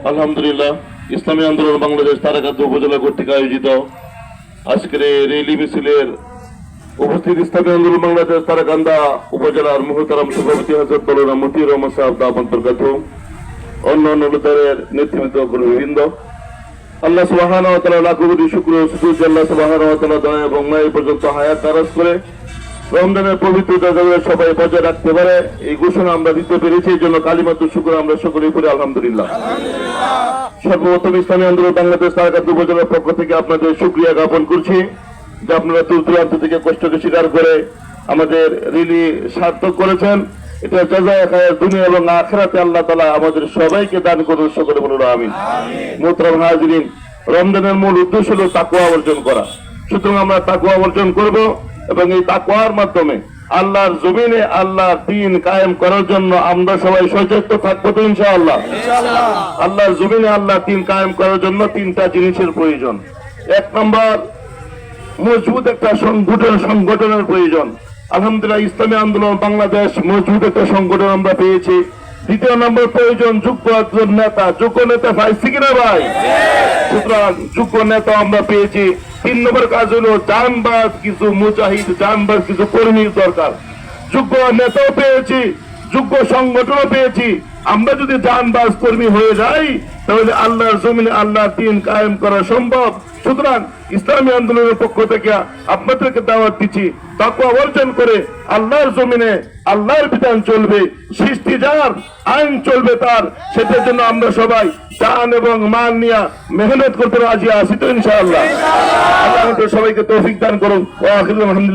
আলহামদুলিল্লাহ, ইসলামী আন্দোলন বাংলাদেশ তারাকান্দা উপজেলা কর্তৃক আয়োজিত আজকের এই রেলি মিছিলের উপস্থিত ইসলামী আন্দোলন বাংলাদেশ তারাকান্দা উপজেলার মুহতারাম সভাপতি হযরত মাওলানা মতিউর রহমান সাহেব দাওয়াত বরকাতুহু, অন্যান্য নেতাদের নেতৃত্ব বৃন্দ, আল্লাহ সুবহানাহু ওয়া তাআলা লাখ কোটি শুকর ও সুজুদ আল্লাহ সুবহানাহু ওয়া তাআলা দয়া এবং মায়া পর্যন্ত হায়াত দারাজ করে রমজানের পবিত্রতা যাতে সবাই বজায় রাখতে পারে এই ঘোষণা আমরা দিতে পেরেছি। এই জন্য কালিমাতুল শুকর আমরা সকলেই পড়ি আলহামদুলিল্লাহ। সর্বপ্রথম ইসলামী আন্দোলন বাংলাদেশ তারাকান্দা উপজেলার পক্ষ থেকে আপনাদের শুকরিয়া জ্ঞাপন করছি যে আপনারা দূর দূরান্ত থেকে কষ্টকে স্বীকার করে আমাদের রিলি সার্থক করেছেন। এটা জাযায়ে খায়ের দুনিয়া এবং আখিরাতে আল্লাহ তাআলা আমাদের সবাইকে দান করুন, সকলে বলুন আমিন। মুহতারাম হাজিরিন, রমজানের মূল উদ্দেশ্য হলো তাকওয়া অর্জন করা। সুতরাং আমরা তাকওয়া অর্জন করব এবং এই তাকওয়ার মাধ্যমে আল্লাহর জমিনে আল্লাহর দ্বীন কায়েম করার জন্য আমরা সবাই সচেতন থাকবো তো ইনশাআল্লাহ। আল্লাহর জমিনে আল্লাহর দ্বীন কায়েম করার জন্য তিনটা জিনিসের প্রয়োজন। এক নম্বর, মজবুত একটা সংগঠনের প্রয়োজন। আলহামদুলিল্লাহ, ইসলামী আন্দোলন বাংলাদেশ মজবুত একটা সংগঠন আমরা পেয়েছি। দ্বিতীয় নম্বর প্রয়োজন, যোগ্য একজন নেতা। যোগ্য নেতা পাইছি কিনা ভাই? সুতরাং যোগ্য নেতা আমরা পেয়েছি। তিন নম্বর কাজ হলো জানবাজ কিছু মুজাহিদ, জানবাজ কিছু কর্মীর দরকার। যোগ্য নেতাও পেয়েছি, যোগ্য সংগঠনও পেয়েছি। আমরা যদি জানবাজ কর্মী হয়ে যাই তাহলে আল্লাহর জমিনে আল্লাহর দ্বীন কায়েম করা সম্ভব। সুতরাং ইসলামী আন্দোলনের পক্ষ থেকে আপনাদেরকে দাওয়াত দিচ্ছি, তাকওয়া অর্জন করে আল্লাহর জমিনে আল্লাহর বিধান চলবে, সৃষ্টি যার, আইন চলবে তার। সেটার জন্য আমরা সবাই জান এবং মান নিয়ে মেহনত করতে রাজি আছি তো ইনশাআল্লাহ। আল্লাহ আমাদের সবাইকে তৌফিক দান করুন। ওয়া আখিরু আলহামদুলিল্লাহ।